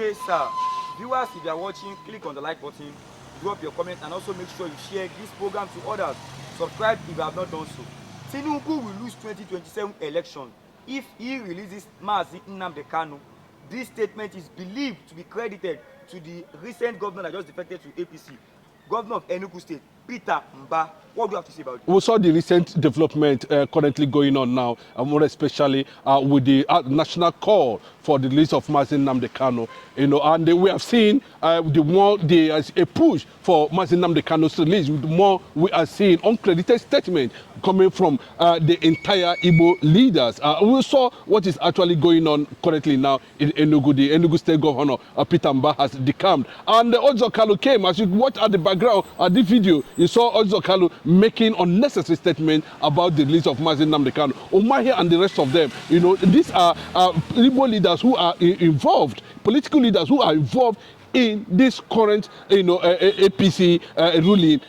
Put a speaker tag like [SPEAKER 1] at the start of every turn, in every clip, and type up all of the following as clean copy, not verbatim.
[SPEAKER 1] Yes, sir. Viewers, if you are watching, click on the like button, drop your comment, and also make sure you share this program to others. Subscribe if you have not done so. Tinubu will lose 2027 election if he releases Mazi Nnamdi Kanu. This statement is believed to be credited to the recent governor that just defected to APC, Governor of Enugu State, Peter Mba. What do you have to say about it?
[SPEAKER 2] We saw the recent development currently going on now, more especially with the national call for the release of Mazi Nnamdi Kanu. And we have seen the more there is a push for Mazi Nnamdi Kanu's release, the more we are seeing uncredited statements coming from the entire Igbo leaders. We saw what is actually going on currently now in Enugu. The Enugu State Governor, Peter Mba, has decamped. And Odzo Kalu came. As you watch at the background of the video, you saw Odzo Kalu making unnecessary statements about the release of Mazi Nnamdi Kanu. Umahi and the rest of them, these are Igbo leaders who are involved, political leaders who are involved in this current, APC ruling,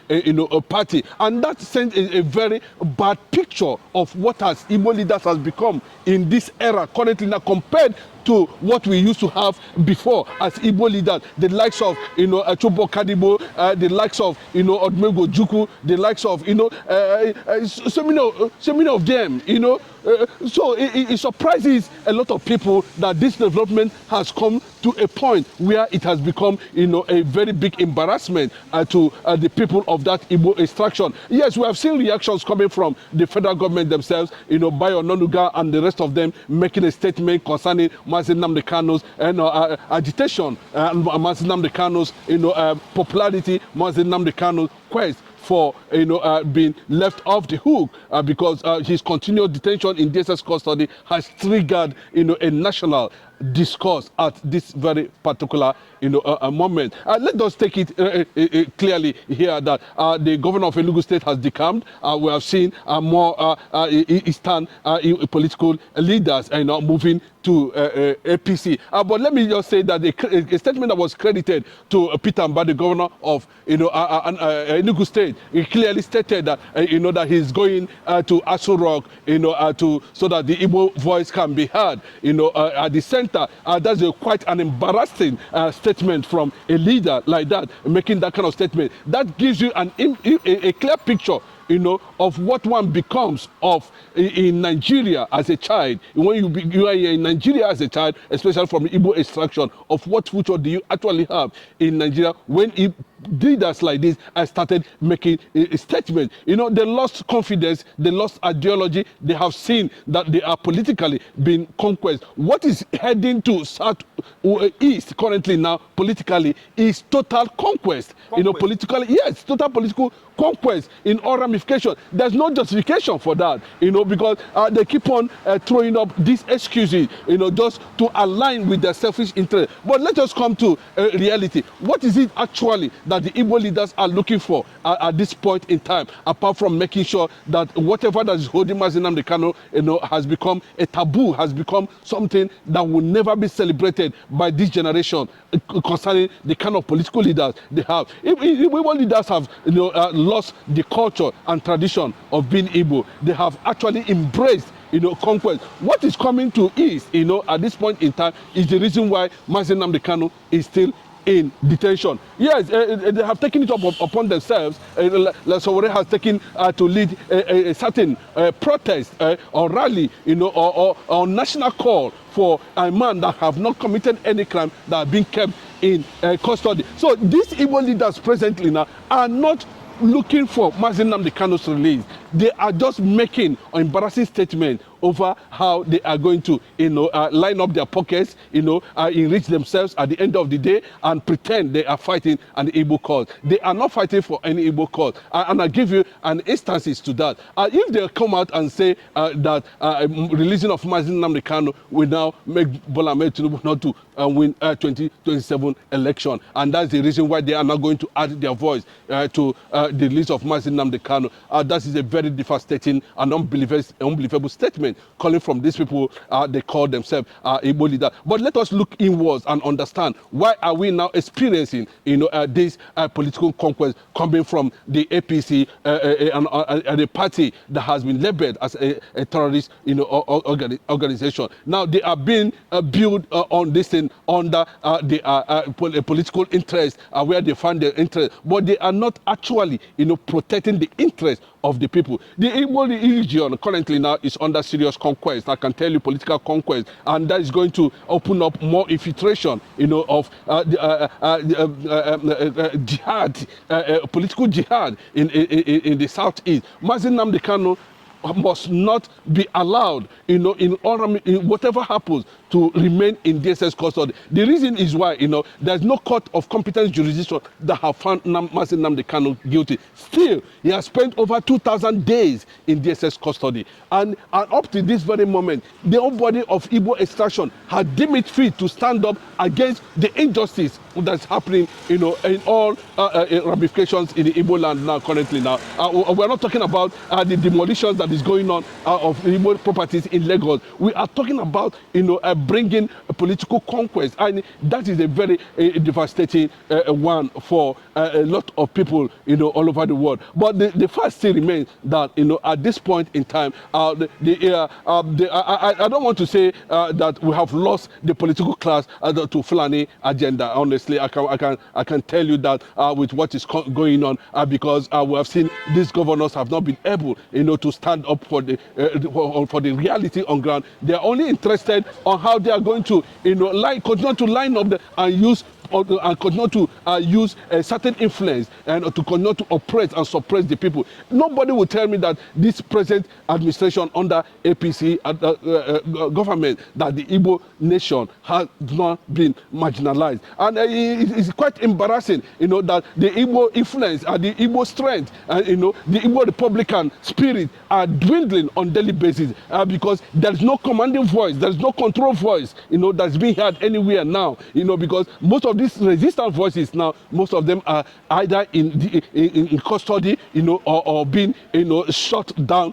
[SPEAKER 2] party, and that sends a very bad picture of what has Igbo leaders has become in this era currently now compared to what we used to have before as Igbo leaders, the likes of, Chobo Kadibo, the likes of, Odmego Juku, the likes of, so many of them, so it surprises a lot of people that this development has come to a point where it has become, a very big embarrassment to the people of that Igbo extraction. Yes, we have seen reactions coming from the federal government themselves, Bayo Nonuga and the rest of them making a statement concerning Mazi Nnamdi Kanu's agitation, Mazi Nnamdi Kanu's popularity, Mazi Nnamdi Kanu's quest for being left off the hook because his continued detention in DSS custody has triggered a national discourse at this very particular moment. Let us take it clearly here that the governor of Enugu State has decamped. We have seen more Eastern political leaders moving to APC. But let me just say that a statement that was credited to Peter Mba, the governor of Enugu State, he clearly stated that that he's going to Aso Rock so that the Igbo voice can be heard at the center. That's quite an embarrassing statement from a leader like that, making that kind of statement. That gives you a clear picture of what one becomes in Nigeria as a child. When you are in Nigeria as a child, especially from Igbo extraction, of what future do you actually have in Nigeria when leaders like this started making a statement? They lost confidence, they lost ideology, they have seen that they are politically being conquered. What is heading to South East currently now politically is total conquest. Politically, yes, total political conquest in all ramifications. There's no justification for that, because they keep on throwing up these excuses, just to align with their selfish interest. But let us come to reality. What is it actually that the Igbo leaders are looking for at this point in time, apart from making sure that whatever that is holding Mazi Nnamdi Kanu, has become a taboo, has become something that will never be celebrated by this generation concerning the kind of political leaders they have. If Igbo leaders have lost the culture and tradition of being Igbo, they have actually embraced conquest. What is coming to East, at this point in time, is the reason why Mazi Nnamdi Kanu is still in detention. Yes, they have taken it upon themselves. Sowore has taken to lead a certain protest or rally, or national call for a man that have not committed any crime that have been kept in custody. So these Igbo leaders presently now are not looking for Mazi Nnamdi Kanu's release. They are just making an embarrassing statement over how they are going to, line up their pockets, enrich themselves at the end of the day and pretend they are fighting an Igbo cause. They are not fighting for any Igbo cause. And I'll give you an instances to that. If they come out and say that releasing of Mazi Nnamdi Kanu will now make Bola Ahmed Tinubu not to win 2027 election, and that's the reason why they are not going to add their voice to the release of Mazi Nnamdi Kanu, that is a very devastating and unbelievable statement. statement calling from these people, they call themselves Igbo leaders. But let us look inwards and understand why are we now experiencing, this political conquest coming from the APC and a party that has been labeled as a terrorist, organization. Now they are being built on this thing under the political interest, where they find their interest, but they are not actually, protecting the interest of the people. The Igbo region currently now is under serious conquest. I can tell you, political conquest, and that is going to open up more infiltration, of jihad, political jihad in the southeast. Nnamdi Kanu must not be allowed, in whatever happens, to remain in DSS custody. The reason is why, there's no court of competent jurisdiction that have found Nnamdi Kanu guilty. Still, he has spent over 2,000 days in DSS custody. And up to this very moment, the whole body of Igbo extraction had deemed it fit to stand up against the injustice that's happening, in all ramifications in the Igbo land now, currently now. We're not talking about the demolitions that is going on of Igbo properties in Lagos. We are talking about, bringing a political conquest, and that is a very devastating one for a lot of people, all over the world. But the fact still remains that, at this point in time, I don't want to say that we have lost the political class to Fulani agenda. Honestly, I can tell you that with what is going on, because we have seen these governors have not been able, to stand up for the reality on ground. They are only interested on how they are going to, continue to line up and use and continue to use a certain influence and to continue to oppress and suppress the people. Nobody will tell me that this present administration under APC government, that the Igbo nation has not been marginalized. And it's quite embarrassing, that the Igbo influence and the Igbo strength and, the Igbo Republican spirit are dwindling on daily basis because there's no commanding voice, there's no control voice, that's being heard anywhere now, because most of these resistant voices now, most of them are either in custody, or being, shut down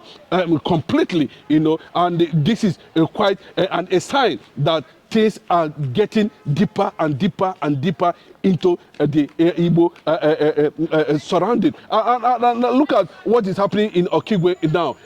[SPEAKER 2] completely, and this is quite a sign that things are getting deeper and deeper and deeper into the Igbo surrounding. And look at what is happening in Okigwe now.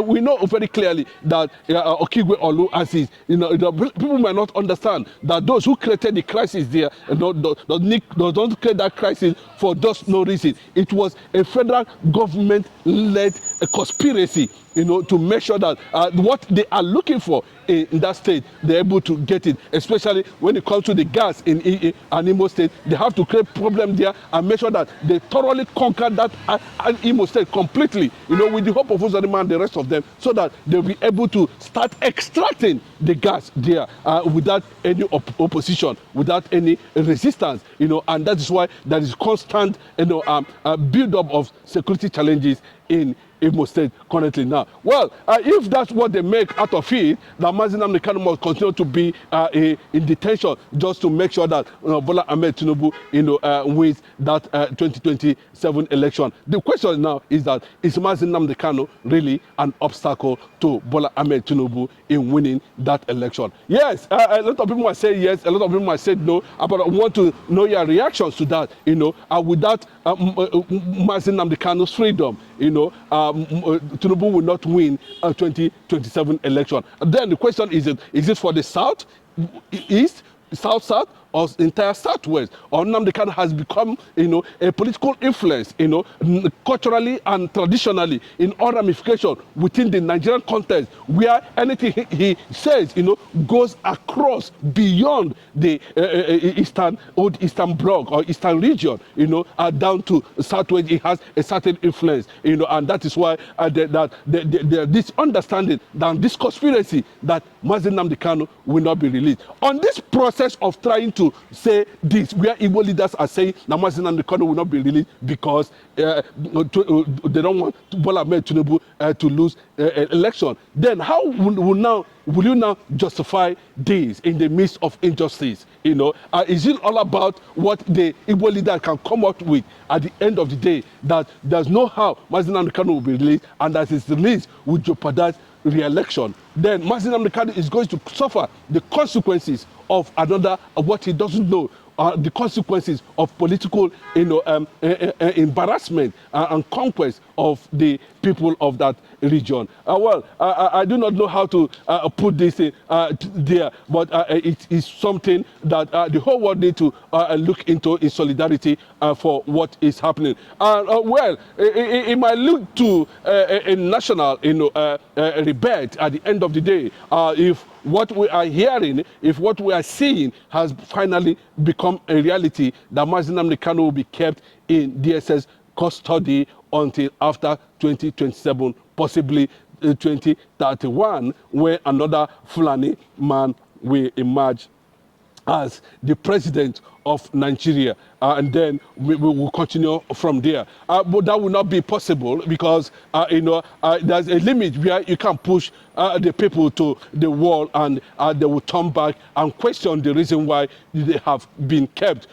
[SPEAKER 2] We know very clearly that Okigwe Olu Aziz, people might not understand that those who created the crisis there don't create that crisis for just no reason. It was a federal government-led conspiracy, to make sure that what they are looking for in that state, they're able to get it, especially when it comes to the gas in Imo State. They have to create problem there and make sure that they thoroughly conquer that Imo State completely, with the hope of Uzodimma and the rest of them, so that they'll be able to start extracting the gas there without any opposition, without any resistance, and that is why there is constant, build-up of security challenges in Imo State currently now. Well, if that's what they make out of it, that Nnamdi Kanu must continue to be in detention just to make sure that Bola Ahmed Tinubu, wins that 2027 election. The question now is that is Nnamdi Kanu really an obstacle to Bola Ahmed Tinubu in winning that election? Yes, a lot of people might say yes, a lot of people might say no, but I want to know your reactions to that. Without Nnamdi Kanu's freedom, Tinubu will not win a 2027 election. And then the question is it for the South, East, South, or entire Southwest? Or Nnamdi Kanu has become, a political influence, culturally and traditionally in all ramifications within the Nigerian context, where anything he says, goes across beyond the old Eastern Bloc or Eastern region, down to Southwest. He has a certain influence, and that is why this understanding, that this conspiracy that Nnamdi Kanu will not be released. On this process of trying to say this, where Igbo leaders are saying Nnamdi Kanu will not be released because they don't want Bola Ahmed Tinubu to lose election, then how will you now justify this in the midst of injustice? Is it all about what the Igbo leader can come up with at the end of the day, that there's no how Nnamdi Kanu will be released, and that his release will jeopardize re-election, then Nnamdi Kanu is going to suffer the consequences of what he doesn't know, the consequences of political, embarrassment and conquest of the people of that region. I do not know how to put this there, but it is something that the whole world need to look into in solidarity for what is happening. It might look to a national, rebate at the end of the day if what we are hearing, if what we are seeing has finally become a reality, that Nnamdi Kanu will be kept in DSS custody until after 2027, possibly 2031, where another Fulani man will emerge as the president of Nigeria, and then we will continue from there. But that will not be possible because there's a limit where you can push the people to the wall, and they will turn back and question the reason why they have been kept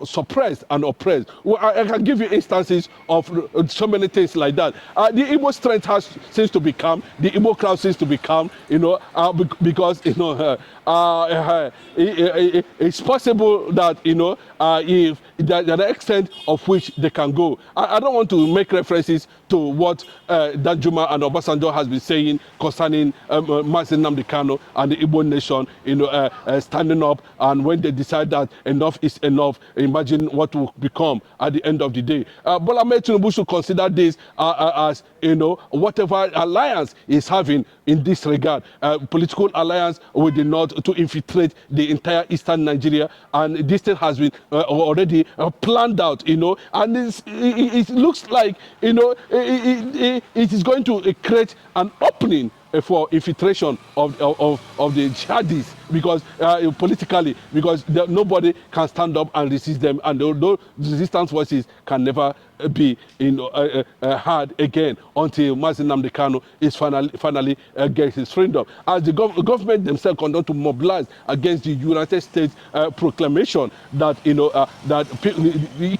[SPEAKER 2] suppressed and oppressed. Well, I can give you instances of so many things like that. The Igbo strength seems to be calm. The Igbo crowd seems to be calm, because it's possible that if the extent of which they can go. I don't want to make references to what Danjuma and Obasanjo has been saying concerning Nnamdi Kanu and the Igbo nation, standing up, and when they decide that enough is enough, imagine what will become at the end of the day. Bola Ahmed Tinubu should consider this as whatever alliance is having in this regard, political alliance with the North to infiltrate the entire eastern Nigeria, and this thing has been already planned out, and it looks like it is going to create an opening for infiltration of the jihadis, because politically, because nobody can stand up and resist them, and those resistance voices can never be heard again until Nnamdi Kanu is finally gets his freedom. As the government themselves continue to mobilize against the United States proclamation that that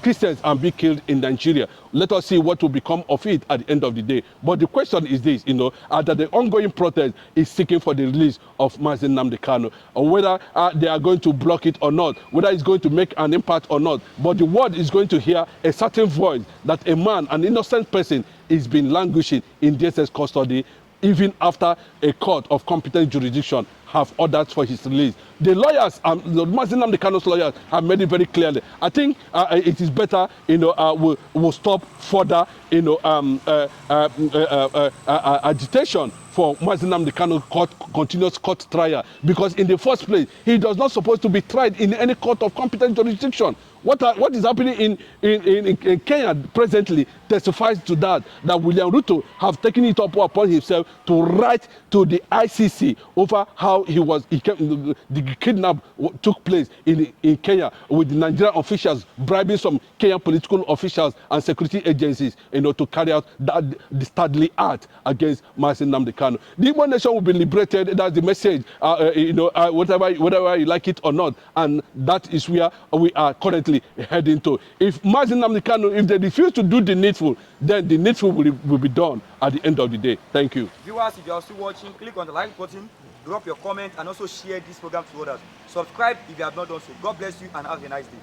[SPEAKER 2] Christians are being killed in Nigeria. Let us see what will become of it at the end of the day. But the question is this, that the ongoing protest is seeking for the release of Nnamdi Kanu, or whether they are going to block it or not, whether it's going to make an impact or not. But the world is going to hear a certain voice that a man, an innocent person, is being languishing in DSS custody, even after a court of competent jurisdiction have ordered for his release. The lawyers, the Nnamdi Kanu's lawyers, have made it very clearly. I think it is better, we'll stop further, agitation for Nnamdi Kanu continuous court trial, because in the first place, he does not supposed to be tried in any court of competent jurisdiction. What is happening in Kenya presently testifies to that William Ruto have taken it upon himself to write to the ICC over how the kidnap took place in Kenya, with the Nigerian officials bribing some Kenyan political officials and security agencies, to carry out that disturbing act against Nnamdi Kanu. The Igbo nation will be liberated. That's the message. Whatever you like it or not, and that is where we are currently heading to. If Nnamdi Kanu, if they refuse to do the needful, then the needful will be done at the end of the day. Thank you.
[SPEAKER 1] Viewers, if you are still watching, click on the like button, drop your comment, and also share this program to others. Subscribe if you have not done so. God bless you and have a nice day.